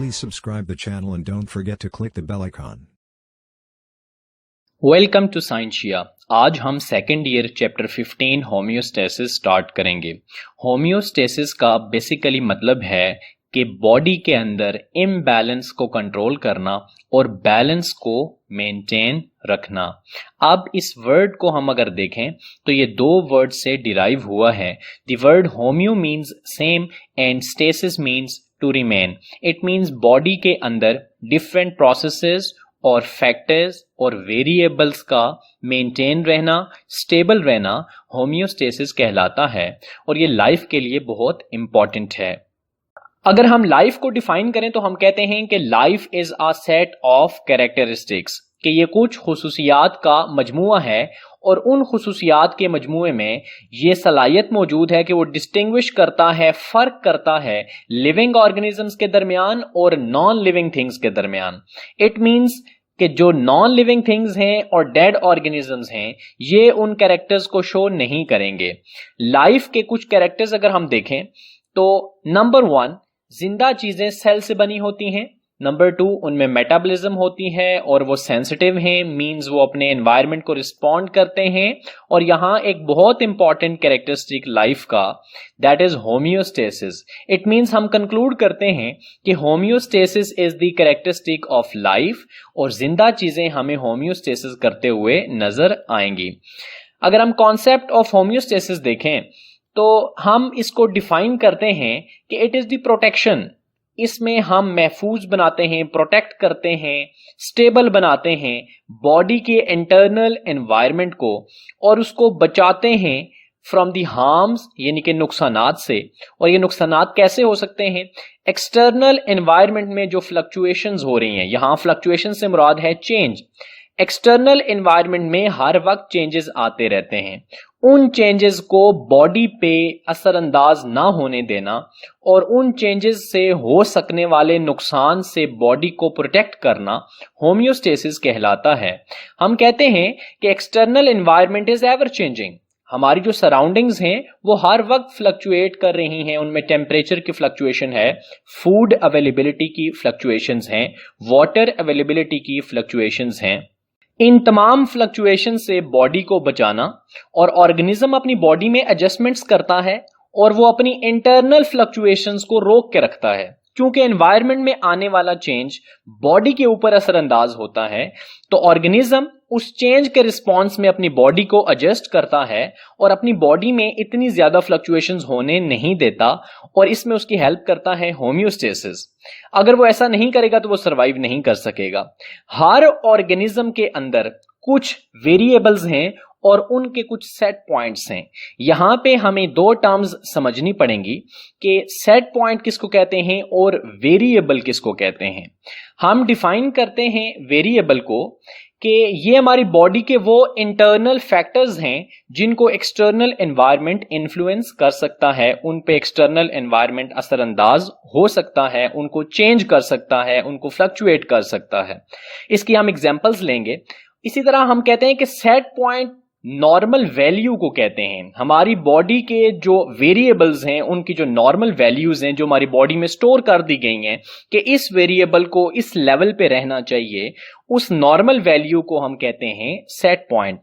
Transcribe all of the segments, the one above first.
Please subscribe the channel and don't forget to click the bell icon. Welcome to Scientia. आज हम second year chapter 15 homeostasis start करेंगे। Homeostasis का basically मतलब है कि body के अंदर इम्बैलेंस को कंट्रोल करना और बैलेंस को मेंटेन रखना। अब इस वर्ड को हम अगर देखें तो ये दो वर्ड से डिराइव हुआ है। The word homeo means same and stasis means to remain. It means body के अंदर डिफरेंट प्रोसेसेस और फैक्टर्स और वेरिएबल्स का मेंटेन रहना, स्टेबल रहना होम्योस्टेसिस कहलाता है और ये लाइफ के लिए बहुत इंपॉर्टेंट है। अगर हम लाइफ को डिफाइन करें तो हम कहते हैं कि life is a set of characteristics, कि ये कुछ खुसूसियात का मजमुआ है और उन खुसूसियात के मजमुए में ये सलाहियत मौजूद है कि वो डिस्टिंग्विश करता है, फर्क करता है लिविंग ऑर्गेनिजम्स के दरमियान और नॉन लिविंग थिंग्स के दरमियान। इट मीन्स कि जो नॉन लिविंग थिंग्स हैं और डेड ऑर्गेनिजम्स हैं ये उन कैरेक्टर्स को शो नहीं करेंगे। लाइफ के कुछ कैरेक्टर्स अगर हम देखें तो नंबर 1, जिंदा चीजें सेल से बनी होती हैं। नंबर 2, उनमें मेटाबॉलिज्म होती है और वो सेंसिटिव हैं, मींस वो अपने एनवायरनमेंट को रिस्पॉन्ड करते हैं। और यहां एक बहुत इंपॉर्टेंट कैरेक्टरिस्टिक लाइफ का, that is homeostasis. It means हम कंक्लूड करते हैं कि homeostasis is the characteristic of life और जिंदा चीजें हमें होम्योस्टेसिस करते हुए नजर आएंगी। अगर हम कॉन्सेप्ट ऑफ होम्योस्टेसिस देखें तो हम इसको डिफाइन करते हैं कि इट इज द प्रोटेक्शन। इसमें हम महफूज बनाते हैं, प्रोटेक्ट करते हैं, स्टेबल बनाते हैं बॉडी के इंटरनल एनवायरनमेंट को और उसको बचाते हैं फ्रॉम दी हार्म्स, यानी कि नुकसानात से। और ये नुकसानात कैसे हो सकते हैं? एक्सटर्नल एनवायरनमेंट में जो फ्लक्चुएशंस हो रही हैं, यहां फ्लक्चुएशन से मुराद है चेंज। एक्सटर्नल एनवायरनमेंट में हर वक्त चेंजेस आते रहते हैं, उन चेंजेस को बॉडी पे असरअंदाज ना होने देना और उन चेंजेस से हो सकने वाले नुकसान से बॉडी को प्रोटेक्ट करना होम्योस्टेसिस कहलाता है। हम कहते हैं कि external environment is ever changing. हमारी जो सराउंडिंग्स हैं वो हर वक्त फ्लक्चुएट कर रही हैं, उनमें टेम्परेचर की फ्लक्चुएशन है, फूड अवेलेबिलिटी की फ्लक्चुएशंस हैं, वाटर अवेलेबिलिटी की फ्लक्चुएशंस हैं। इन तमाम फ्लक्चुएशन से बॉडी को बचाना और ऑर्गेनिज्म अपनी बॉडी में एडजस्टमेंट्स करता है और वो अपनी इंटरनल फ्लक्चुएशंस को रोक के रखता है। क्योंकि एनवायरनमेंट में आने वाला चेंज बॉडी के ऊपर असरअंदाज होता है तो ऑर्गेनिज्म उस चेंज के रिस्पॉन्स में अपनी बॉडी को एडजस्ट करता है और अपनी बॉडी में इतनी ज्यादा फ्लक्चुएशंस होने नहीं देता और इसमें उसकी हेल्प करता है होम्योस्टेसिस। अगर वो ऐसा नहीं करेगा तो वो सरवाइव नहीं कर सकेगा। हर ऑर्गेनिज्म के अंदर कुछ वेरिएबल्स हैं और उनके कुछ सेट पॉइंट्स हैं। यहां पे हमें दो टर्म्स समझनी पड़ेंगी कि सेट पॉइंट किसको कहते हैं और वेरिएबल किसको कहते हैं। हम डिफाइन करते हैं वेरिएबल को कि ये हमारी बॉडी के वो इंटरनल फैक्टर्स हैं जिनको एक्सटर्नल एनवायरनमेंट इन्फ्लुएंस कर सकता है, उन पे एक्सटर्नल एनवायरनमेंट असरअंदाज हो सकता है, उनको चेंज कर सकता है, उनको फ्लक्चुएट कर सकता है। इसकी हम एग्जांपल्स लेंगे। इसी तरह हम कहते हैं कि सेट पॉइंट नॉर्मल वैल्यू को कहते हैं। हमारी बॉडी के जो वेरिएबल्स हैं उनकी जो नॉर्मल वैल्यूज हैं जो हमारी बॉडी में स्टोर कर दी गई हैं कि इस वेरिएबल को इस लेवल पे रहना चाहिए, उस नॉर्मल वैल्यू को हम कहते हैं सेट पॉइंट।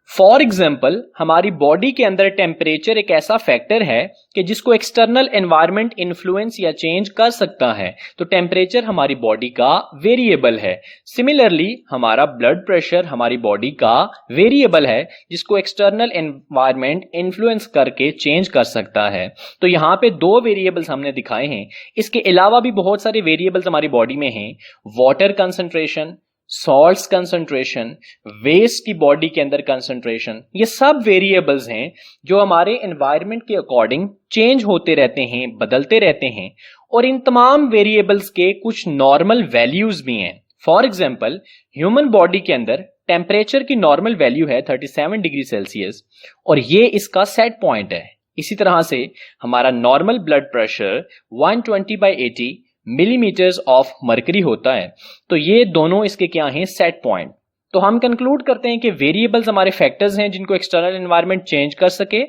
फॉर एग्जाम्पल, हमारी बॉडी के अंदर टेम्परेचर एक ऐसा फैक्टर है कि जिसको एक्सटर्नल एनवायरनमेंट इन्फ्लुएंस या चेंज कर सकता है, तो टेम्परेचर हमारी बॉडी का वेरिएबल है। सिमिलरली हमारा ब्लड प्रेशर हमारी बॉडी का वेरिएबल है जिसको एक्सटर्नल एनवायरनमेंट इन्फ्लुएंस करके चेंज कर सकता है। तो यहाँ पे दो वेरिएबल्स हमने दिखाए हैं। इसके अलावा भी बहुत सारे वेरिएबल्स हमारी बॉडी में हैं। Water concentration, salts concentration, waste की बॉडी के अंदर कंसंट्रेशन, ये सब वेरिएबल्स हैं जो हमारे एनवायरनमेंट के अकॉर्डिंग चेंज होते रहते हैं, बदलते रहते हैं। और इन तमाम वेरिएबल्स के कुछ नॉर्मल वैल्यूज भी हैं। फॉर एग्जांपल, ह्यूमन बॉडी के अंदर टेम्परेचर की नॉर्मल वैल्यू है 37 डिग्री सेल्सियस और ये इसका सेट पॉइंट है। इसी तरह से हमारा normal blood pressure 120/80 millimetres of mercury होता है। तो ये दोनों इसके क्या हैं? Set point. तो हम कंक्लूड करते हैं कि वेरिएबल्स हमारे फैक्टर्स हैं जिनको एक्सटर्नल एनवायरनमेंट चेंज कर सके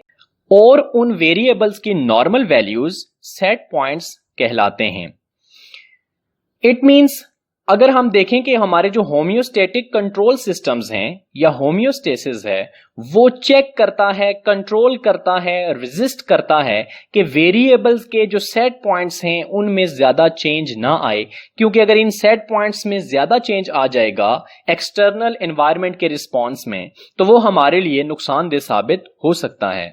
और उन वेरिएबल्स की नॉर्मल वैल्यूज सेट पॉइंट्स कहलाते हैं। इट मीन्स अगर हम देखें कि हमारे जो होम्योस्टेटिक कंट्रोल सिस्टम्स हैं या होम्योस्टेसिस है, वो चेक करता है, कंट्रोल करता है, रेजिस्ट करता है कि वेरिएबल्स के जो सेट पॉइंट्स हैं उनमें ज्यादा चेंज ना आए, क्योंकि अगर इन सेट पॉइंट्स में ज्यादा चेंज आ जाएगा एक्सटर्नल एनवायरनमेंट के रिस्पॉन्स में, तो वो हमारे लिए नुकसानदेह साबित हो सकता है।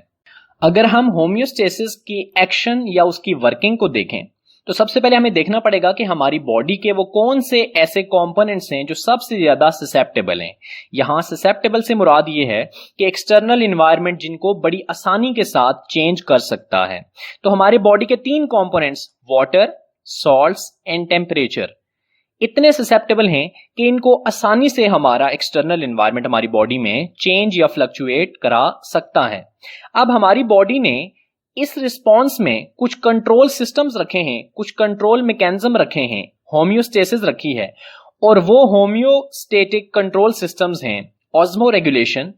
अगर हम होम्योस्टेसिस की एक्शन या उसकी वर्किंग को देखें तो सबसे पहले हमें देखना पड़ेगा कि हमारी बॉडी के वो कौन से ऐसे कंपोनेंट्स हैं जो सबसे ज्यादा ससेप्टेबल हैं। यहां ससेप्टेबल से मुराद ये है कि एक्सटर्नल एनवायरनमेंट जिनको बड़ी आसानी के साथ चेंज कर सकता है। तो हमारे बॉडी के 3 components water, salts and temperature इतने ससेप्टेबल हैं कि इनको आसानी से हमारा एक्सटर्नल एनवायरनमेंट हमारी बॉडी में चेंज या फ्लक्चुएट करा सकता है। अब हमारी बॉडी ने इस रिस्पॉन्स में कुछ कंट्रोल सिस्टम्स रखे हैं, कुछ कंट्रोल मैकेनिज्म रखे हैं, होम्योस्टेसिस रखी है, और वो होम्योस्टेटिक कंट्रोल सिस्टम्स हैं ऑस्मो रेगुलेशन।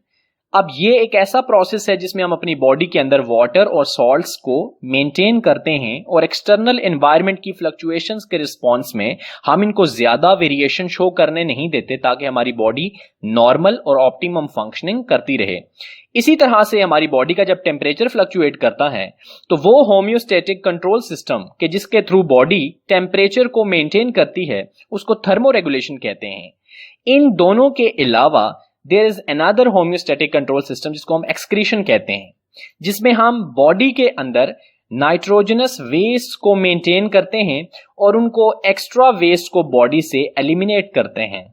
अब ये एक ऐसा प्रोसेस है जिसमें हम अपनी बॉडी के अंदर वाटर और सॉल्ट्स को मेंटेन करते हैं और एक्सटर्नल एनवायरनमेंट की फ्लक्चुएशंस के रिस्पॉन्स में हम इनको ज्यादा वेरिएशन शो करने नहीं देते ताकि हमारी बॉडी नॉर्मल और ऑप्टिमम फंक्शनिंग करती रहे। इसी तरह से हमारी बॉडी का जब टेम्परेचर फ्लक्चुएट करता है तो वो होम्योस्टेटिक कंट्रोल सिस्टम के जिसके थ्रू बॉडी टेम्परेचर को मेंटेन करती है उसको थर्मो रेगुलेशन कहते हैं। इन दोनों के अलावा there is another homeostatic control system जिसको हम एक्सक्रीशन कहते हैं, जिसमें हम बॉडी के अंदर नाइट्रोजनस वेस्ट को मेंटेन करते हैं और उनको एक्स्ट्रा वेस्ट को बॉडी से एलिमिनेट करते हैं।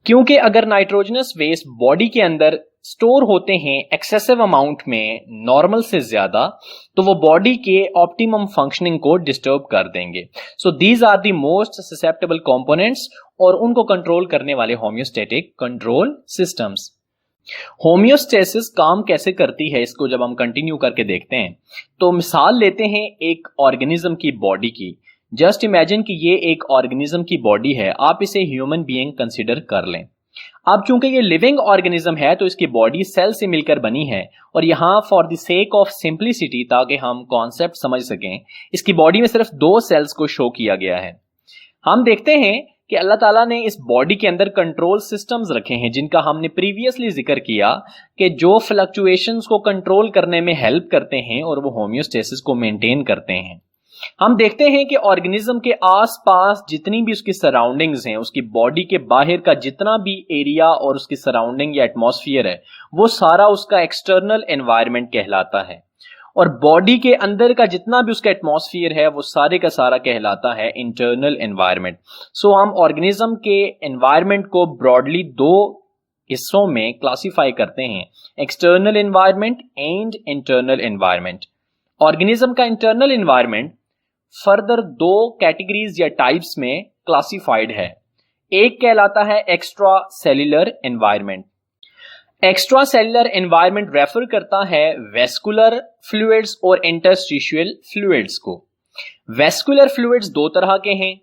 क्योंकि अगर नाइट्रोजनस वेस्ट बॉडी के अंदर स्टोर होते हैं एक्सेसिव अमाउंट में नॉर्मल से ज्यादा, तो वो बॉडी के ऑप्टिमम फंक्शनिंग को डिस्टर्ब कर देंगे। So these are the most susceptible components और उनको कंट्रोल करने वाले होम्योस्टेटिक कंट्रोल सिस्टम्स। होम्योस्टेसिस काम कैसे करती है, इसको जब हम कंटिन्यू करके देखते हैं तो मिसाल लेते हैं एक ऑर्गेनिज्म की बॉडी की। जस्ट इमेजिन कि ये एक ऑर्गेनिज्म की बॉडी है, आप इसे ह्यूमन बीइंग कंसीडर कर लें। अब चूंकि ये लिविंग ऑर्गेनिज्म है तो इसकी बॉडी सेल से मिलकर बनी है, और यहां for the sake of simplicity, ताकि हम कॉन्सेप्ट समझ सकें, इसकी बॉडी में सिर्फ 2 सेल्स को शो किया गया है। हम देखते हैं कि अल्लाह ताला ने इस बॉडी के अंदर कंट्रोल सिस्टम्स रखे हैं जिनका हमने प्रीवियसली जिक्र किया कि जो फ्लक्चुएशंस को कंट्रोल करने में हेल्प करते हैं और वो होम्योस्टेसिस को मेंटेन करते हैं। हम देखते हैं कि ऑर्गेनिज्म के आसपास जितनी भी उसकी सराउंडिंग्स हैं, उसकी बॉडी के बाहर का जितना भी एरिया और उसकी सराउंडिंग या एटमॉस्फेयर है, वो सारा उसका एक्सटर्नल एनवायरनमेंट कहलाता है, और बॉडी के अंदर का जितना भी उसका एटमॉस्फेयर है वो सारे का सारा कहलाता है इंटरनल एनवायरनमेंट। सो हम ऑर्गेनिज्म के एनवायरनमेंट को ब्रॉडली 2 हिस्सों में क्लासिफाई करते हैं, external environment and internal environment. Organism का इंटरनल एनवायरनमेंट फर्दर 2 कैटेगरीज या टाइप्स में क्लासिफाइड है। एक कहलाता है extra cellular environment. Extra cellular environment refer करता है वेस्कुलर फ्लूइड्स और इंटरस्टिशियल फ्लूइड्स को। वेस्कुलर फ्लूइड्स 2 तरह के हैं।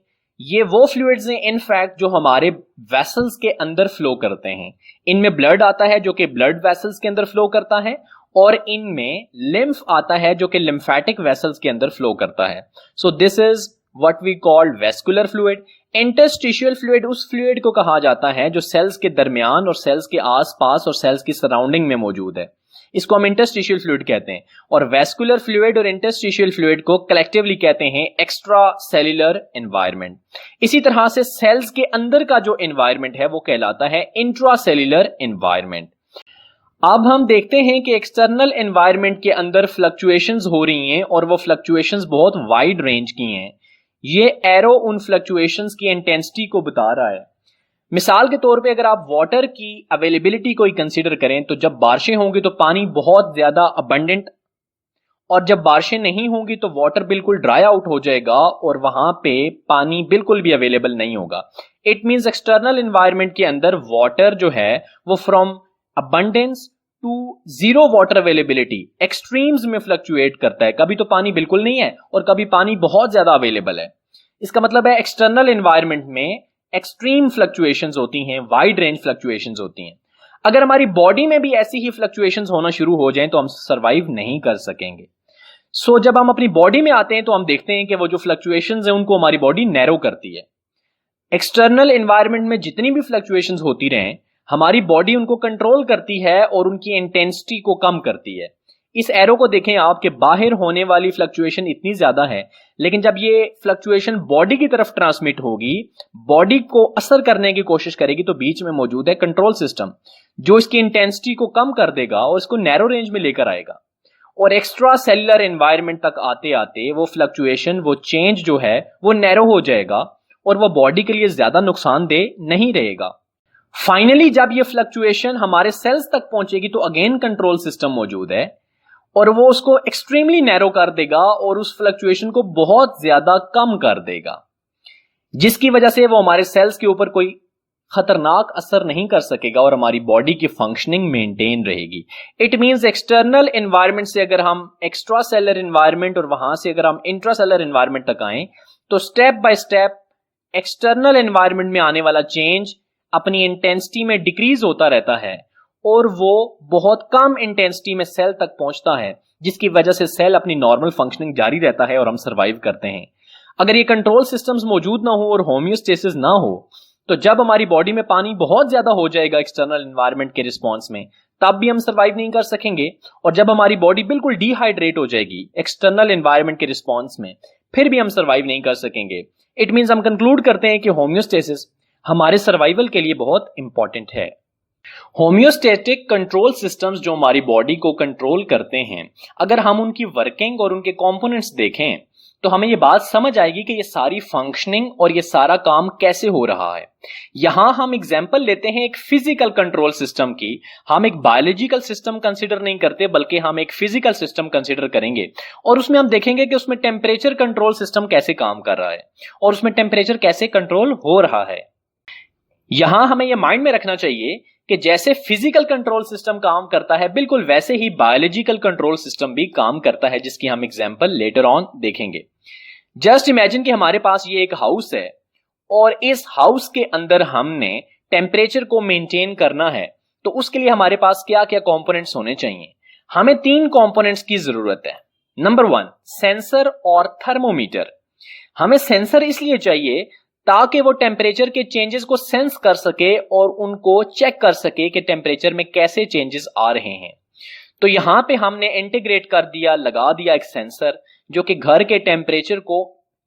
ये वो फ्लूइड्स हैं इनफैक्ट जो हमारे वेसल्स के अंदर फ्लो करते हैं। इनमें ब्लड आता है जो कि ब्लड वेसल्स के अंदर फ्लो करता है, और इनमें लिम्फ आता है जो कि लिम्फेटिक वेसल्स के अंदर फ्लो करता है। So this is what we called vascular fluid. Interstitial fluid उस फ्लूइड को कहा जाता है जो सेल्स के दरमियान और सेल्स के आसपास और सेल्स की सराउंडिंग में मौजूद है, इसको हम इंटरस्टिशियल फ्लूइड कहते हैं। और वेस्कुलर फ्लूइड और इंटरस्टिशियल फ्लूइड को कलेक्टिवली कहते हैं एक्स्ट्रा सेल्यूलर एनवायरनमेंट। इसी तरह से सेल्स के अंदर का जो एनवायरनमेंट है वो कहलाता है इंट्रा सेल्यूलर एनवायरनमेंट। अब हम देखते हैं कि एक्सटर्नल एनवायरनमेंट के अंदर फ्लक्चुएशंस हो रही हैं और वो फ्लक्चुएशंस बहुत वाइड रेंज की हैं। ये एरो उन फ्लक्चुएशंस की इंटेंसिटी को बता रहा है। मिसाल के तौर पे अगर आप वाटर की अवेलेबिलिटी को ही कंसीडर करें तो जब बारिशें होंगी तो पानी बहुत ज्यादा अबंडेंट, और जब बारिशें नहीं होंगी तो वाटर बिल्कुल ड्राई आउट हो जाएगा और वहां पे पानी बिल्कुल भी अवेलेबल नहीं होगा। इट मींस एक्सटर्नल एनवायरनमेंट के अंदर वाटर जो है वो from abundance to zero water availability extremes में फ्लक्चुएट करता है। कभी तो पानी बिल्कुल नहीं है और कभी पानी बहुत ज्यादा अवेलेबल है। इसका मतलब है एक्सटर्नल एनवायरनमेंट में एक्सट्रीम फ्लक्चुएशंस होती हैं, वाइड रेंज फ्लक्चुएशंस होती हैं। अगर हमारी बॉडी में भी ऐसी ही फ्लक्चुएशंस होना शुरू हो जाएं तो हम सरवाइव नहीं कर सकेंगे। सो जब हम अपनी बॉडी में आते हैं तो हम देखते हैं कि वो जो फ्लक्चुएशंस हैं उनको हमारी बॉडी नैरो करती है। एक्सटर्नल एनवायरनमेंट में जितनी भी फ्लक्चुएशंस होती रहें, हमारी बॉडी उनको कंट्रोल करती है और उनकी इंटेंसिटी को कम करती है। इस एरो को देखें आप कि बाहर होने वाली फ्लक्चुएशन इतनी ज्यादा है, लेकिन जब ये फ्लक्चुएशन बॉडी की तरफ ट्रांसमिट होगी, बॉडी को असर करने की कोशिश करेगी, तो बीच में मौजूद है कंट्रोल सिस्टम जो इसकी इंटेंसिटी को कम कर देगा और इसको नैरो रेंज में लेकर आएगा। और एक्स्ट्रा सेलुलर एनवायरनमेंट तक आते आते वो फ्लक्चुएशन, वो चेंज जो है वो नैरो हो जाएगा और वो बॉडी के लिए ज्यादा नुकसानदेह नहीं रहेगा। फाइनली जब ये फ्लक्चुएशन हमारे सेल्स तक पहुंचेगी तो अगेन कंट्रोल सिस्टम मौजूद है और वो उसको एक्सट्रीमली नैरो कर देगा और उस फ्लक्चुएशन को बहुत ज्यादा कम कर देगा, जिसकी वजह से वो हमारे सेल्स के ऊपर कोई खतरनाक असर नहीं कर सकेगा और हमारी बॉडी की फंक्शनिंग मेंटेन रहेगी। इट मींस एक्सटर्नल एनवायरनमेंट से अगर हम एक्स्ट्रा सेलर एनवायरनमेंट और वहां से अगर हम इंट्रासेलर एनवायरनमेंट तक आए तो step by step external environment में आने वाला चेंज अपनी इंटेंसिटी में डिक्रीज होता रहता है और वो बहुत कम इंटेंसिटी में सेल तक पहुंचता है, जिसकी वजह से सेल अपनी नॉर्मल फंक्शनिंग जारी रहता है और हम सर्वाइव करते हैं। अगर ये कंट्रोल सिस्टम्स मौजूद ना हो और होम्योस्टेसिस ना हो तो जब हमारी बॉडी में पानी बहुत ज्यादा हो जाएगा एक्सटर्नल एनवायरनमेंट के रिस्पॉन्स में, तब भी हम सर्वाइव नहीं कर सकेंगे। और जब हमारी बॉडी बिल्कुल डिहाइड्रेट हो जाएगी एक्सटर्नल एनवायरनमेंट के रिस्पॉन्स में, फिर भी हम सर्वाइव नहीं कर सकेंगे। इट मींस हम कंक्लूड करते हैं कि होम्योस्टेसिस हमारे सर्वाइवल के लिए बहुत इंपॉर्टेंट है। होम्योस्टेटिक कंट्रोल सिस्टम्स जो हमारी बॉडी को कंट्रोल करते हैं, अगर हम उनकी वर्किंग और उनके कंपोनेंट्स देखें तो हमें ये बात समझ आएगी कि ये सारी फंक्शनिंग और ये सारा काम कैसे हो रहा है। यहां हम एग्जांपल लेते हैं एक फिजिकल कंट्रोल सिस्टम की। हम एक बायोलॉजिकल सिस्टम कंसीडर नहीं करते, बल्कि हम एक फिजिकल सिस्टम कंसीडर करेंगे और उसमें हम देखेंगे कि उसमें टेम्परेचर कंट्रोल सिस्टम कैसे काम कर रहा है और उसमें टेम्परेचर कैसे कंट्रोल हो रहा है। यहां हमें यह माइंड में रखना चाहिए कि जैसे फिजिकल कंट्रोल सिस्टम काम करता है, बिल्कुल वैसे ही बायोलॉजिकल कंट्रोल सिस्टम भी काम करता है, जिसकी हम एग्जांपल लेटर ऑन देखेंगे। जस्ट इमेजिन कि हमारे पास ये एक हाउस है और इस हाउस के अंदर हमने टेम्परेचर को मेंटेन करना है, तो उसके लिए हमारे पास क्या क्या कंपोनेंट्स होने चाहिए। हमें 3 कंपोनेंट्स की जरूरत है। नंबर 1, सेंसर और थर्मोमीटर। हमें सेंसर इसलिए चाहिए ताकि वो टेम्परेचर के चेंजेस को सेंस कर सके और उनको चेक कर सके कि टेम्परेचर में कैसे चेंजेस आ रहे हैं। तो यहां पे हमने इंटीग्रेट कर दिया, लगा दिया एक सेंसर जो कि घर के टेम्परेचर को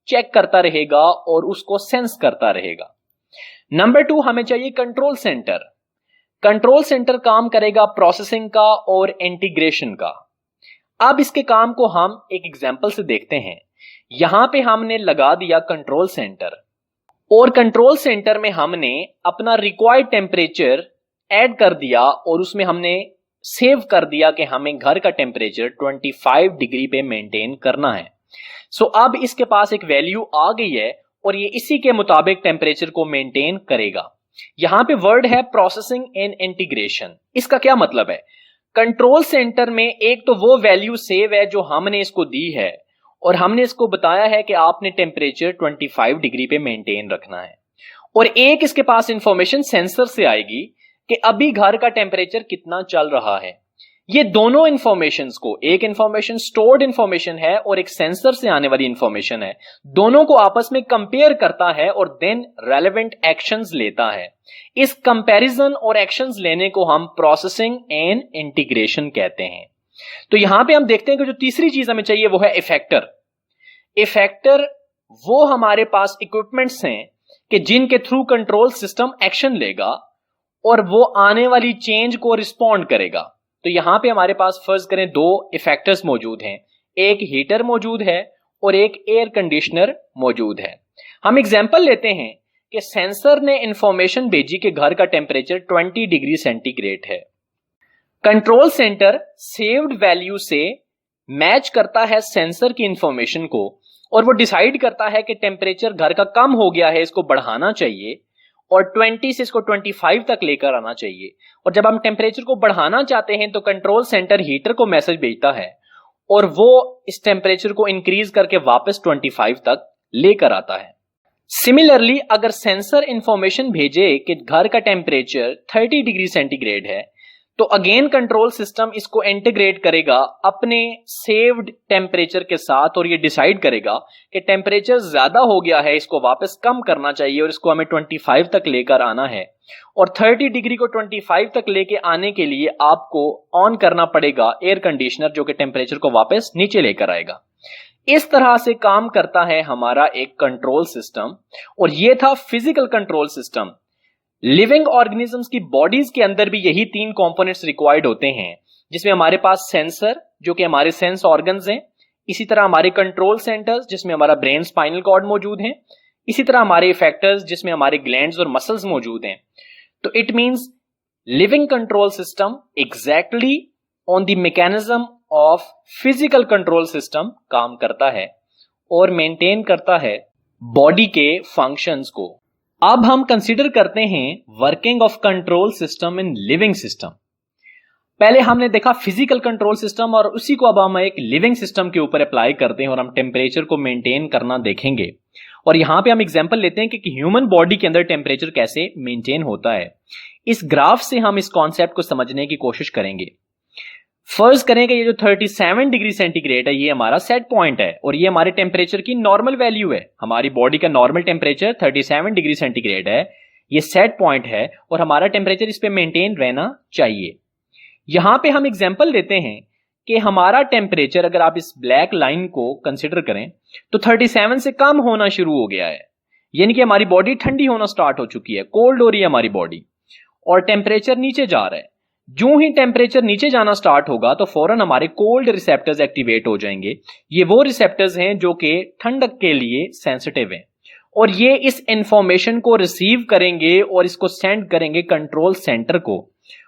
चेक करता रहेगा और उसको सेंस करता रहेगा। नंबर 2, हमें चाहिए कंट्रोल सेंटर। कंट्रोल सेंटर काम करेगा प्रोसेसिंग का और इंटीग्रेशन का। अब इसके काम को हम एक एग्जांपल से देखते हैं। यहां पे हमने लगा दिया कंट्रोल सेंटर और कंट्रोल सेंटर में हमने अपना रिक्वायर्ड टेम्परेचर ऐड कर दिया और उसमें हमने सेव कर दिया कि हमें घर का टेम्परेचर 25 डिग्री पे मेंटेन करना है। सो अब इसके पास एक वैल्यू आ गई है और ये इसी के मुताबिक टेम्परेचर को मेंटेन करेगा। यहां पे वर्ड है प्रोसेसिंग एंड इंटीग्रेशन। इसका क्या मतलब है? कंट्रोल सेंटर में एक तो वो वैल्यू सेव है जो हमने इसको दी है और हमने इसको बताया है कि आपने टेम्परेचर 25 डिग्री पे मेंटेन रखना है, और एक इसके पास इंफॉर्मेशन सेंसर से आएगी कि अभी घर का टेम्परेचर कितना चल रहा है। ये दोनों इंफॉर्मेशंस को, एक इंफॉर्मेशन स्टोर्ड इंफॉर्मेशन है और एक सेंसर से आने वाली इंफॉर्मेशन है, दोनों को आपस में कंपेयर करता है और देन रेलेवेंट एक्शंस लेता है। इस कंपैरिजन और एक्शंस लेने को हम प्रोसेसिंग एंड इंटीग्रेशन कहते हैं। तो यहां पे हम देखते हैं कि जो तीसरी चीज हमें चाहिए वो है इफेक्टर। इफेक्टर वो हमारे पास इक्विपमेंट्स हैं कि जिनके थ्रू कंट्रोल सिस्टम एक्शन लेगा और वो आने वाली चेंज को रिस्पॉन्ड करेगा। तो यहां पे हमारे पास फर्ज करें 2 इफेक्टर्स मौजूद हैं, एक हीटर मौजूद है और एक एयर कंडीशनर मौजूद है। हम एग्जांपल लेते हैं कि सेंसर ने इंफॉर्मेशन भेजी कि घर का टेम्परेचर 20 डिग्री सेंटीग्रेड है। कंट्रोल सेंटर सेव्ड वैल्यू से मैच करता है सेंसर की इंफॉर्मेशन को और वो डिसाइड करता है कि टेम्परेचर घर का कम हो गया है, इसको बढ़ाना चाहिए और 20 से इसको 25 तक लेकर आना चाहिए। और जब हम टेम्परेचर को बढ़ाना चाहते हैं तो कंट्रोल सेंटर हीटर को मैसेज भेजता है और वो इस टेम्परेचर को इंक्रीज करके वापस 25 तक लेकर आता है। सिमिलरली अगर सेंसर इंफॉर्मेशन भेजे कि घर का टेम्परेचर 30 डिग्री सेंटीग्रेड है, तो अगेन कंट्रोल सिस्टम इसको इंटीग्रेट करेगा अपने सेव्ड टेम्परेचर के साथ और ये डिसाइड करेगा कि टेम्परेचर ज्यादा हो गया है, इसको वापस कम करना चाहिए और इसको हमें 25 तक लेकर आना है। और 30 डिग्री को 25 तक लेके आने के लिए आपको ऑन करना पड़ेगा एयर कंडीशनर, जो कि टेम्परेचर को वापस नीचे लेकर आएगा। इस तरह से काम करता है हमारा एक कंट्रोल सिस्टम। और ये था physical control system. Living organisms की बॉडीज के अंदर भी यही 3 कंपोनेंट्स रिक्वायर्ड होते हैं, जिसमें हमारे पास सेंसर जो कि हमारे सेंस ऑर्गन्स हैं, इसी तरह हमारे कंट्रोल सेंटर्स जिसमें हमारा ब्रेन स्पाइनल कॉर्ड मौजूद है, इसी तरह हमारे इफेक्टर्स जिसमें हमारे ग्लैंड्स और मसल्स मौजूद हैं। तो it means living control system exactly on the mechanism of physical control system काम करता है और मेंटेन करता है बॉडी के फंक्शंस को। अब हम कंसीडर करते हैं working of control system in living system. पहले हमने देखा फिजिकल कंट्रोल सिस्टम और उसी को अब हम एक लिविंग सिस्टम के ऊपर अप्लाई करते हैं और हम टेम्परेचर को मेंटेन करना देखेंगे। और यहां पे हम एग्जांपल लेते हैं कि ह्यूमन बॉडी के अंदर टेम्परेचर कैसे मेंटेन होता है। इस ग्राफ से हम इस कॉन्सेप्ट को समझने की कोशिश करेंगे। फर्ज करें कि ये जो 37 डिग्री सेंटीग्रेड है, ये हमारा सेट पॉइंट है और ये हमारे टेम्परेचर की नॉर्मल वैल्यू है। हमारी बॉडी का नॉर्मल टेम्परेचर 37 डिग्री सेंटीग्रेड है, ये सेट पॉइंट है और हमारा टेम्परेचर इस पे मेंटेन रहना चाहिए। यहां पे हम एग्जांपल लेते हैं कि हमारा टेम्परेचर, अगर आप इस ब्लैक लाइन को कंसिडर करें, तो 37 से कम होना शुरू हो गया है, यानी कि हमारी बॉडी ठंडी होना स्टार्ट हो चुकी है, कोल्ड हो रही है हमारी बॉडी और टेम्परेचर नीचे जा रहा है। जो ही टेम्परेचर नीचे जाना स्टार्ट होगा तो फौरन हमारे कोल्ड रिसेप्टर्स एक्टिवेट हो जाएंगे। ये वो रिसेप्टर्स हैं जो कि ठंडक के लिए सेंसिटिव हैं और ये इस इंफॉर्मेशन को रिसीव करेंगे और इसको सेंड करेंगे कंट्रोल सेंटर को।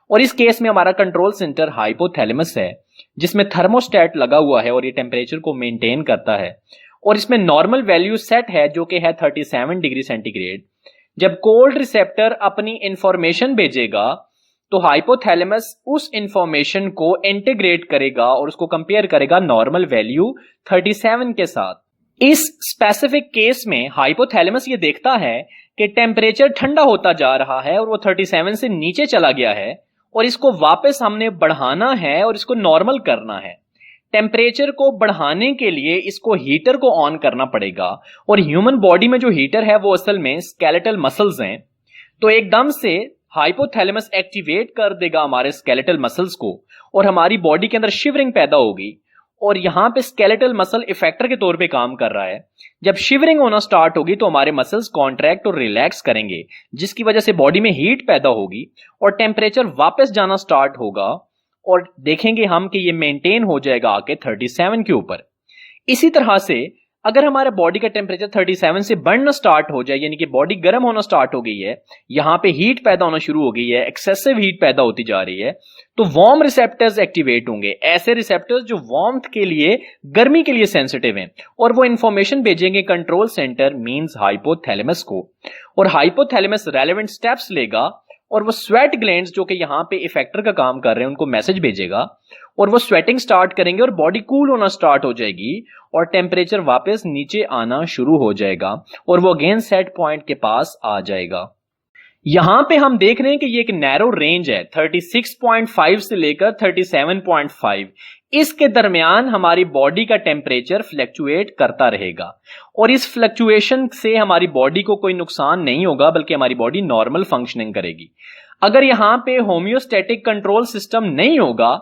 और इस केस में हमारा कंट्रोल सेंटर हाइपोथैलेमस है, जिसमें थर्मोस्टेट लगा हुआ है और ये टेम्परेचर को मेंटेन करता है और इसमें नॉर्मल वैल्यू सेट है जो कि है 37 डिग्री सेंटीग्रेड। जब कोल्ड रिसेप्टर अपनी इंफॉर्मेशन भेजेगा तो हाइपोथैलेमस उस इंफॉर्मेशन को इंटीग्रेट करेगा और उसको कंपेयर करेगा नॉर्मल वैल्यू 37 के साथ। इस स्पेसिफिक केस में हाइपोथैलेमस ये देखता है कि टेम्परेचर ठंडा होता जा रहा है और वो 37 से नीचे चला गया है और इसको वापस हमने बढ़ाना है और इसको नॉर्मल करना है। टेम्परेचर को बढ़ाने के लिए इसको हीटर को ऑन करना पड़ेगा और ह्यूमन बॉडी में जो हीटर है वो असल में स्केलेटल मसल्स हैं। तो एकदम से हाइपोथैलेमस एक्टिवेट कर देगा हमारे स्केलेटल मसल्स को और हमारी बॉडी के अंदर शिवरिंग पैदा होगी और यहां पे स्केलेटल मसल इफेक्टर के तौर पे काम कर रहा है। जब शिवरिंग होना स्टार्ट होगी तो हमारे मसल्स कॉन्ट्रैक्ट और रिलैक्स करेंगे, जिसकी वजह से बॉडी में हीट पैदा होगी और टेम्परेचर वापस जाना स्टार्ट होगा और देखेंगे हम कि ये मेंटेन हो जाएगा आके 37 के ऊपर। इसी तरह से अगर हमारे बॉडी का टेम्परेचर 37 से बढ़ना स्टार्ट हो जाए, यानी कि बॉडी गर्म होना स्टार्ट हो गई है, यहां पे हीट पैदा होना शुरू हो गई है, एक्सेसिव हीट पैदा होती जा रही है, तो वार्म रिसेप्टर्स एक्टिवेट होंगे। ऐसे रिसेप्टर्स जो वार्मथ के लिए, गर्मी के लिए सेंसिटिव हैं और वो इंफॉर्मेशन भेजेंगे कंट्रोल सेंटर मींस हाइपोथैलेमस को और हाइपोथैलेमस रेलेवेंट स्टेप्स लेगा और वो स्वेट ग्लैंड्स जो कि यहां पे इफेक्टर का काम कर रहे हैं उनको मैसेज भेजेगा और वो स्वेटिंग स्टार्ट करेंगे और बॉडी कूल होना स्टार्ट हो जाएगी और टेम्परेचर वापस नीचे आना शुरू हो जाएगा और वो अगेन सेट पॉइंट के पास आ जाएगा। यहां पे हम देख रहे हैं कि ये एक नैरो रेंज है, 36.5 से लेकर 37.5। इसके दरमियान हमारी बॉडी का टेम्परेचर फ्लक्चुएट करता रहेगा और इस फ्लक्चुएशन से हमारी बॉडी को कोई नुकसान नहीं होगा, बल्कि हमारी बॉडी नॉर्मल फंक्शनिंग करेगी। अगर यहां पे होम्योस्टैटिक कंट्रोल सिस्टम नहीं होगा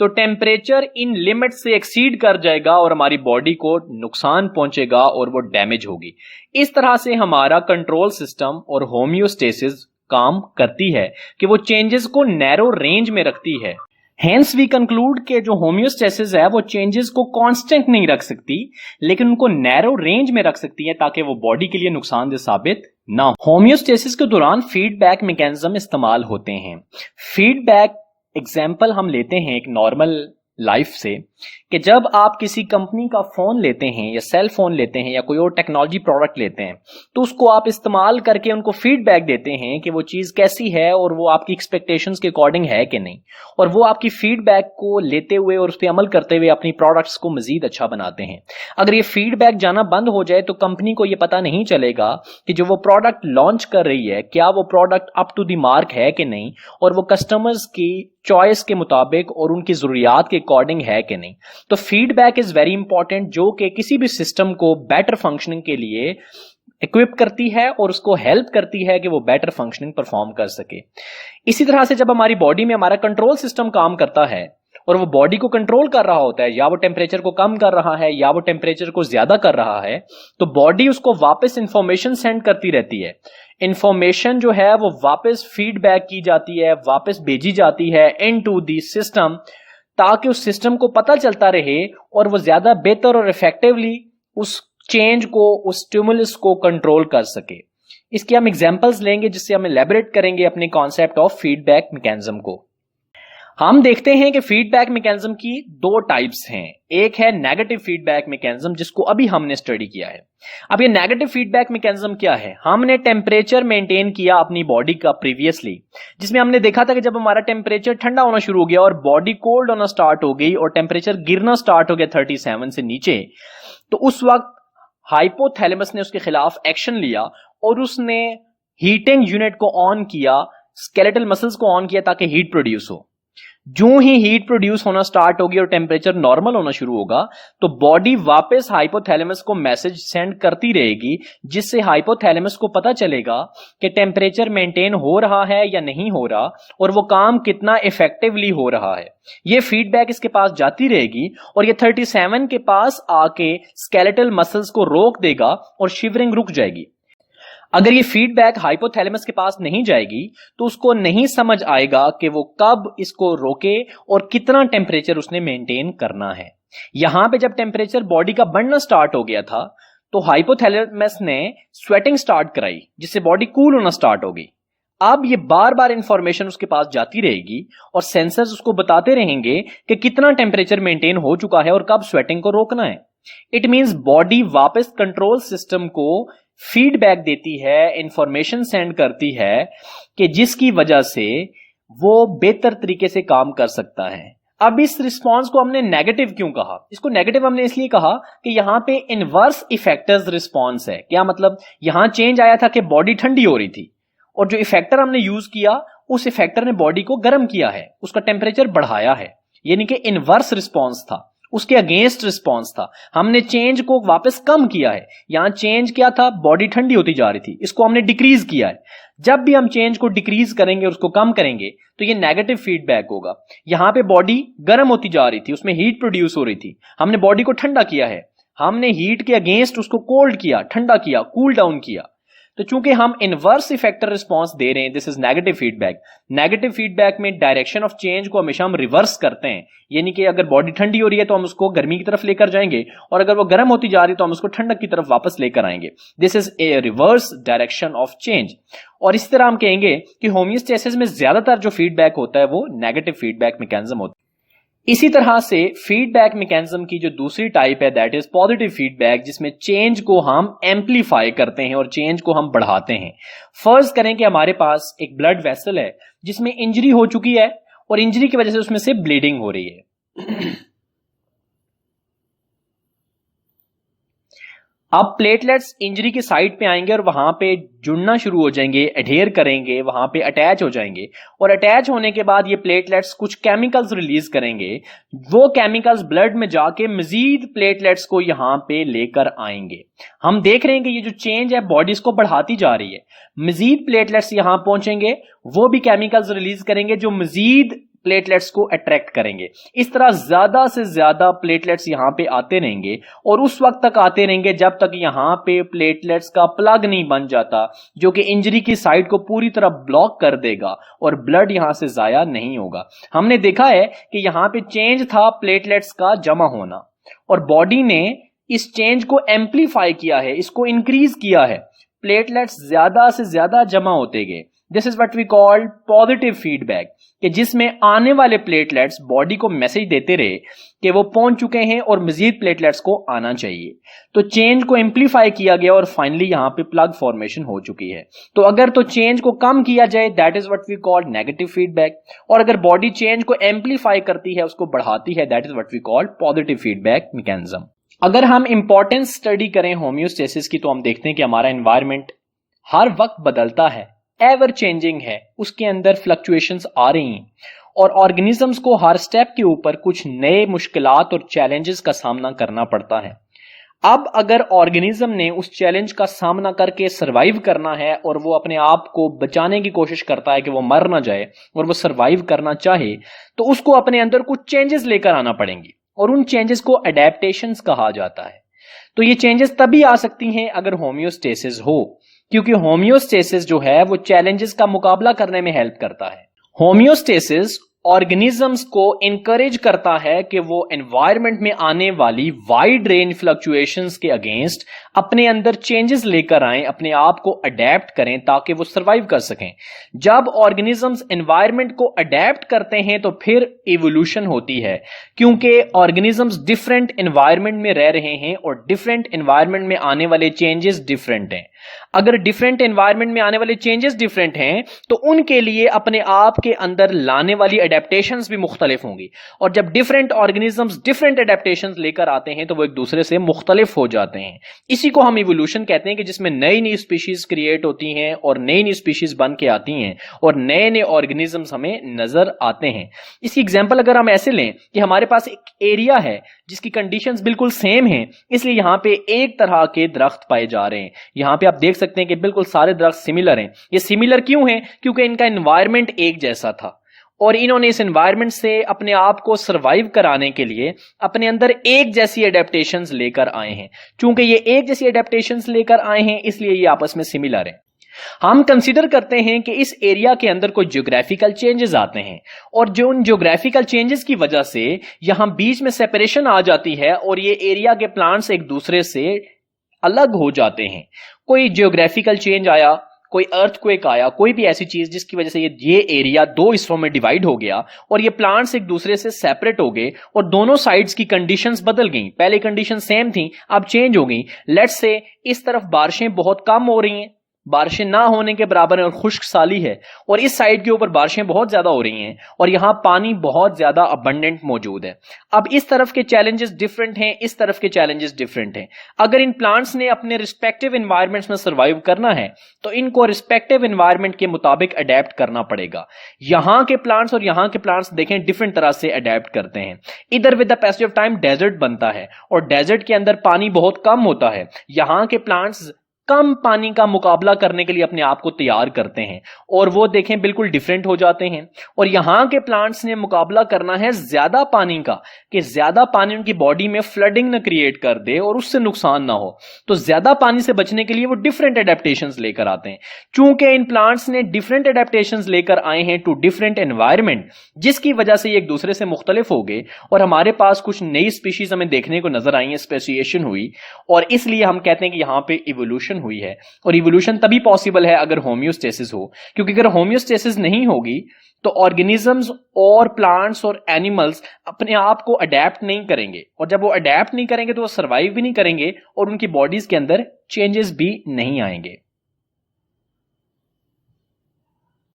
तो टेम्परेचर इन लिमिट से एक्सीड कर जाएगा और हमारी बॉडी को नुकसान पहुंचेगा और वो डैमेज होगी। इस तरह से हमारा कंट्रोल सिस्टम और होम्योस्टेसिस काम करती है कि वो चेंजेस को नैरो रेंज में रखती है। हेंस वी कंक्लूड के जो होम्योस्टेसिस है वो चेंजेस को कांस्टेंट नहीं रख सकती, लेकिन उनको नैरो रेंज में रख सकती है ताकि वो बॉडी के लिए नुकसानदेह साबित ना हो। होम्योस्टेसिस के दौरान फीडबैक मैकेनिज्म इस्तेमाल होते हैं। फीडबैक एग्जाम्पल हम लेते हैं एक नॉर्मल लाइफ से कि जब आप किसी कंपनी का फोन लेते हैं या सेल फोन लेते हैं या कोई और टेक्नोलॉजी प्रोडक्ट लेते हैं तो उसको आप इस्तेमाल करके उनको फीडबैक देते हैं कि वो चीज कैसी है और वो आपकी एक्सपेक्टेशंस के अकॉर्डिंग है कि नहीं, और वो आपकी फीडबैक को लेते हुए और उस पर अमल करते हुए अपनी प्रोडक्ट्स को मजीद अच्छा बनाते हैं। अगर ये फीडबैक जाना बंद हो जाए तो कंपनी को ये पता नहीं चलेगा कि जो वो प्रोडक्ट लॉन्च कर रही है क्या वो product up to the mark है कि नहीं, और वो कस्टमर्स की चॉइस के मुताबिक और उनकी जरूरियात के अकॉर्डिंग है कि नहीं। तो फीडबैक इज वेरी इंपॉर्टेंट, जो कि किसी भी सिस्टम को बेटर फंक्शनिंग के लिए इक्विप करती है और उसको हेल्प करती है कि वो बेटर फंक्शनिंग परफॉर्म कर सके। इसी तरह से जब हमारी बॉडी में हमारा कंट्रोल सिस्टम काम करता है और वो बॉडी को कंट्रोल कर रहा होता है, या वो टेम्परेचर को कम कर रहा है या वो टेम्परेचर को ज्यादा कर रहा है, तो बॉडी उसको वापस इंफॉर्मेशन सेंड करती रहती है। इंफॉर्मेशन जो है वो वापस फीडबैक की जाती है, वापस भेजी जाती है इनटू द सिस्टम, ताकि उस सिस्टम को पता चलता रहे और वो ज्यादा बेहतर और इफेक्टिवली उस चेंज को, उस स्टिमुलस को कंट्रोल कर सके। इसके हम एग्जांपल्स लेंगे जिससे हम एलैबोरेट करेंगे अपने कॉन्सेप्ट ऑफ फीडबैक मैकेनिज्म को। हम देखते हैं कि फीडबैक मैकेनिज्म की दो टाइप्स हैं। एक है नेगेटिव फीडबैक मैकेनिज्म, जिसको अभी हमने स्टडी किया है। अब ये नेगेटिव फीडबैक मैकेनिज्म क्या है? हमने टेम्परेचर मेंटेन किया अपनी बॉडी का प्रीवियसली, जिसमें हमने देखा था कि जब हमारा टेम्परेचर ठंडा होना शुरू हो गया और बॉडी कोल्ड होना स्टार्ट हो गई और टेम्परेचर गिरना स्टार्ट हो गया 37 से नीचे, तो उस वक्त हाइपोथैलेमस ने उसके खिलाफ एक्शन लिया और उसने हीटिंग यूनिट को ऑन किया, स्केलेटल मसल्स को ऑन किया ताकि हीट प्रोड्यूस हो। जो ही हीट प्रोड्यूस होना स्टार्ट होगी और टेम्परेचर नॉर्मल होना शुरू होगा तो बॉडी वापस हाइपोथैलेमस को मैसेज सेंड करती रहेगी, जिससे हाइपोथैलेमस को पता चलेगा कि टेम्परेचर मेंटेन हो रहा है या नहीं हो रहा और वो काम कितना इफेक्टिवली हो रहा है। ये फीडबैक इसके पास जाती रहेगी और ये 37 के पास आके स्केलेटल मसल्स को रोक देगा और शिवरिंग रुक जाएगी। अगर ये फीडबैक हाइपोथैलेमस के पास नहीं जाएगी तो उसको नहीं समझ आएगा कि वो कब इसको रोके और कितना टेम्परेचर उसने मेंटेन करना है। यहां पे जब टेम्परेचर बॉडी का बढ़ना स्टार्ट हो गया था तो हाइपोथैलेमस ने स्वेटिंग स्टार्ट कराई, जिससे बॉडी कूल होना स्टार्ट हो गई। अब ये बार बार इंफॉर्मेशन उसके पास जाती रहेगी और सेंसर्स उसको बताते रहेंगे कि कितना टेम्परेचर मेंटेन हो चुका है और कब स्वेटिंग को रोकना है। इट मींस बॉडी वापस कंट्रोल सिस्टम को फीडबैक देती है, इंफॉर्मेशन सेंड करती है कि जिसकी वजह से वो बेहतर तरीके से काम कर सकता है। अब इस रिस्पांस को हमने नेगेटिव क्यों कहा? इसको नेगेटिव हमने इसलिए कहा कि यहां पे इनवर्स इफेक्टर्स रिस्पांस है। क्या मतलब? यहां चेंज आया था कि बॉडी ठंडी हो रही थी और जो इफेक्टर हमने यूज किया उस इफेक्टर ने बॉडी को गर्म किया है, उसका टेम्परेचर बढ़ाया है, यानी कि इनवर्स रिस्पांस था, उसके अगेंस्ट रिस्पांस था। हमने चेंज को वापस कम किया है। यहां चेंज क्या था? बॉडी ठंडी होती जा रही थी, इसको हमने डिक्रीज किया है। जब भी हम चेंज को डिक्रीज करेंगे, उसको कम करेंगे, तो ये नेगेटिव फीडबैक होगा। यहां पे बॉडी गर्म होती जा रही थी, उसमें हीट प्रोड्यूस हो रही थी, हमने बॉडी को ठंडा किया है, हमने हीट के अगेंस्ट उसको कोल्ड किया, ठंडा किया, कूल डाउन किया। तो चूंकि हम इनवर्स इफेक्टर रिस्पांस दे रहे हैं, this is negative feedback. Negative feedback में डायरेक्शन ऑफ चेंज को हमेशा हम रिवर्स करते हैं, यानी कि अगर बॉडी ठंडी हो रही है तो हम उसको गर्मी की तरफ लेकर जाएंगे और अगर वो गर्म होती जा रही है तो हम उसको ठंडक की तरफ वापस लेकर आएंगे। This is a reverse direction of change. और इस तरह हम कहेंगे कि होमियोस्टेसिस में ज्यादातर जो फीडबैक होता है वो नेगेटिव फीडबैक मैकेनिज्म होता है। इसी तरह से फीडबैक मैकेनिज्म की जो दूसरी टाइप है दैट इज पॉजिटिव फीडबैक, जिसमें चेंज को हम एम्पलीफाई करते हैं और चेंज को हम बढ़ाते हैं। फर्ज करें कि हमारे पास एक ब्लड वेसल है जिसमें इंजरी हो चुकी है और इंजरी की वजह से उसमें से ब्लीडिंग हो रही है। अब प्लेटलेट्स इंजरी की साइड पे आएंगे और वहां पे जुड़ना शुरू हो जाएंगे, एडहेयर करेंगे, वहां पे अटैच हो जाएंगे और अटैच होने के बाद ये प्लेटलेट्स कुछ केमिकल्स रिलीज करेंगे। वो केमिकल्स ब्लड में जाके मजीद प्लेटलेट्स को यहां पे लेकर आएंगे। हम देख रहे हैं कि ये जो चेंज है बॉडी को बढ़ाती जा रही है। मजीद प्लेटलेट्स यहां पहुंचेंगे, वो भी केमिकल्स रिलीज करेंगे जो मजीद प्लेटलेट्स को अट्रैक्ट करेंगे। इस तरह ज्यादा से ज्यादा प्लेटलेट्स यहां पे आते रहेंगे और उस वक्त तक आते रहेंगे जब तक यहां पे प्लेटलेट्स का प्लग नहीं बन जाता, जो कि इंजरी की साइड को पूरी तरह ब्लॉक कर देगा और ब्लड यहां से जाया नहीं होगा। हमने देखा है कि यहां पे चेंज था प्लेटलेट्स का जमा होना और बॉडी ने इस चेंज को एम्पलीफाई किया है, इसको इंक्रीज किया है। प्लेटलेट्स ज्यादा से ज्यादा जमा होते गए। This is what we call positive feedback, कि जिसमें आने वाले प्लेटलेट्स बॉडी को मैसेज देते रहे कि वो पहुंच चुके हैं और मजीद प्लेटलेट्स को आना चाहिए। तो चेंज को एम्पलीफाई किया गया और फाइनली यहां पे प्लग फॉर्मेशन हो चुकी है। तो अगर तो चेंज को कम किया जाए that is what we call negative feedback, और अगर बॉडी चेंज को एम्पलीफाई करती है, उसको बढ़ाती है, that is what we call positive feedback mechanism. अगर हम इंपॉर्टेंस स्टडी करें होम्योस्टेसिस की, तो हम देखते हैं कि हमारा एनवायरनमेंट हर वक्त बदलता है, एवर चेंजिंग है, उसके अंदर फ्लक्चुएशंस आ रही हैं और ऑर्गेनिजम्स को हर स्टेप के ऊपर कुछ नए मुश्किलात और चैलेंजेस का सामना करना पड़ता है। अब अगर ऑर्गेनिज्म ने उस चैलेंज का सामना करके सरवाइव करना है और वो अपने आप को बचाने की कोशिश करता है कि वो मर ना जाए और वो सरवाइव करना चाहे, तो उसको अपने अंदर कुछ चेंजेस लेकर आना पड़ेंगे और उन चेंजेस को अडेप्टेशंस कहा जाता है। तो ये चेंजेस तभी आ सकती हैं अगर होम्योस्टेसिस हो, क्योंकि होम्योस्टेसिस जो है वो चैलेंजेस का मुकाबला करने में हेल्प करता है। होम्योस्टेसिस ऑर्गेनिजम्स को इनकरेज करता है कि वो एनवायरनमेंट में आने वाली वाइड रेंज फ्लक्चुएशंस के अगेंस्ट अपने अंदर चेंजेस लेकर आएं, अपने आप को अडेप्ट करें ताकि वो सरवाइव कर सकें। जब ऑर्गेनिजम्स एनवायरनमेंट को अडेप्ट करते हैं तो फिर इवोल्यूशन होती है, क्योंकि ऑर्गेनिजम्स डिफरेंट एनवायरनमेंट में रह रहे हैं और डिफरेंट एनवायरनमेंट में आने वाले चेंजेस डिफरेंट हैं। अगर डिफरेंट एनवायरनमेंट में आने वाले चेंजेस डिफरेंट हैं तो उनके लिए अपने आप के अंदर लाने वाली अडेप्टेशंस भी मुख्तलिफ होंगी, और जब डिफरेंट ऑर्गेनिजम्स डिफरेंट अडेप्टेशंस लेकर आते हैं तो वो एक दूसरे से मुख्तलिफ हो जाते हैं। इसी को हम इवोल्यूशन कहते हैं, कि जिसमें नई नई स्पीशीज क्रिएट होती हैं और नई नई स्पीशीज बन के आती हैं और नए नए ऑर्गेनिजम्स हमें नजर आते हैं। इसकी एग्जाम्पल अगर हम ऐसे लें कि हमारे पास एक एरिया है जिसकी कंडीशंस बिल्कुल सेम हैं, इसलिए यहां पे एक तरह के दरख्त पाए जा रहे हैं। यहां पे आप देख सकते हैं कि बिल्कुल सारे दरख्त सिमिलर हैं। ये सिमिलर क्यों हैं? क्योंकि इनका एनवायरनमेंट एक जैसा था और इन्होंने इस एनवायरनमेंट से अपने आप को सरवाइव कराने के लिए अपने अंदर एक जैसी एडेप्टेशंस लेकर आए हैं। चूंकि ये एक जैसी एडेप्टेशंस लेकर आए हैं इसलिए ये आपस में सिमिलर हैं। हम कंसीडर करते हैं कि इस एरिया के अंदर कोई ज्योग्राफिकल चेंजेस आते हैं और जो उन ज्योग्राफिकल चेंजेस की वजह से यहां बीच में सेपरेशन आ जाती है और ये एरिया के प्लांट्स एक दूसरे से अलग हो जाते हैं। कोई ज्योग्राफिकल चेंज आया, कोई अर्थक्वेक आया, कोई भी ऐसी चीज जिसकी वजह से ये एरिया दो हिस्सों में डिवाइड हो गया और ये प्लांट्स एक दूसरे से सेपरेट हो गए और दोनों साइड्स की कंडीशंस बदल गई। पहले कंडीशन सेम थी, अब चेंज हो गई। लेट्स से इस तरफ बारिशें बहुत कम हो रही हैं, बारिशें ना होने के बराबर है और खुश्क साली है, और इस साइड के ऊपर बारिशें बहुत ज्यादा हो रही हैं और यहां पानी बहुत ज्यादा अबंडेंट मौजूद है। अब इस तरफ के चैलेंजेस डिफरेंट हैं, इस तरफ के चैलेंजेस डिफरेंट हैं। अगर इन प्लांट्स ने अपने रिस्पेक्टिव एनवायरनमेंट्स में सर्वाइव करना है तो इनको रिस्पेक्टिव एनवायरनमेंट के मुताबिक अडेप्ट करना पड़ेगा। यहां के प्लांट्स और यहां के प्लांट्स देखें डिफरेंट तरह से अडेप्ट करते हैं। इधर with the passage of time desert बनता है और डेजर्ट के अंदर पानी बहुत कम होता है। यहां के प्लांट्स कम पानी का मुकाबला करने के लिए अपने आप को तैयार करते हैं और वो देखें बिल्कुल डिफरेंट हो जाते हैं। और यहां के प्लांट्स ने मुकाबला करना है ज्यादा पानी का, कि ज्यादा पानी उनकी बॉडी में फ्लडिंग न क्रिएट कर दे और उससे नुकसान ना हो। तो ज्यादा पानी से बचने के लिए वो डिफरेंट एडेप्टेशंस लेकर आते हैं। चूंकि इन प्लांट्स ने डिफरेंट एडेप्टेशंस लेकर आए हैं टू डिफरेंट एनवायरनमेंट, जिसकी वजह से ये एक दूसरे से मुख्तलिफ हो गए और हमारे पास कुछ नई स्पीशीज हमें देखने को नजर आई है, स्पेसिएशन हुई, और इसलिए हम कहते हैं कि यहां पे इवोल्यूशन हुई है। और इवोल्यूशन तभी पॉसिबल है अगर होम्योस्टेसिस हो, क्योंकि अगर होम्योस्टेसिस नहीं होगी तो ऑर्गेनिजम्स और प्लांट्स और एनिमल्स अपने आप को अडेप्ट नहीं करेंगे, और जब वो अडेप्ट नहीं करेंगे तो वो सर्वाइव भी नहीं करेंगे और उनकी बॉडीज के अंदर चेंजेस भी नहीं आएंगे।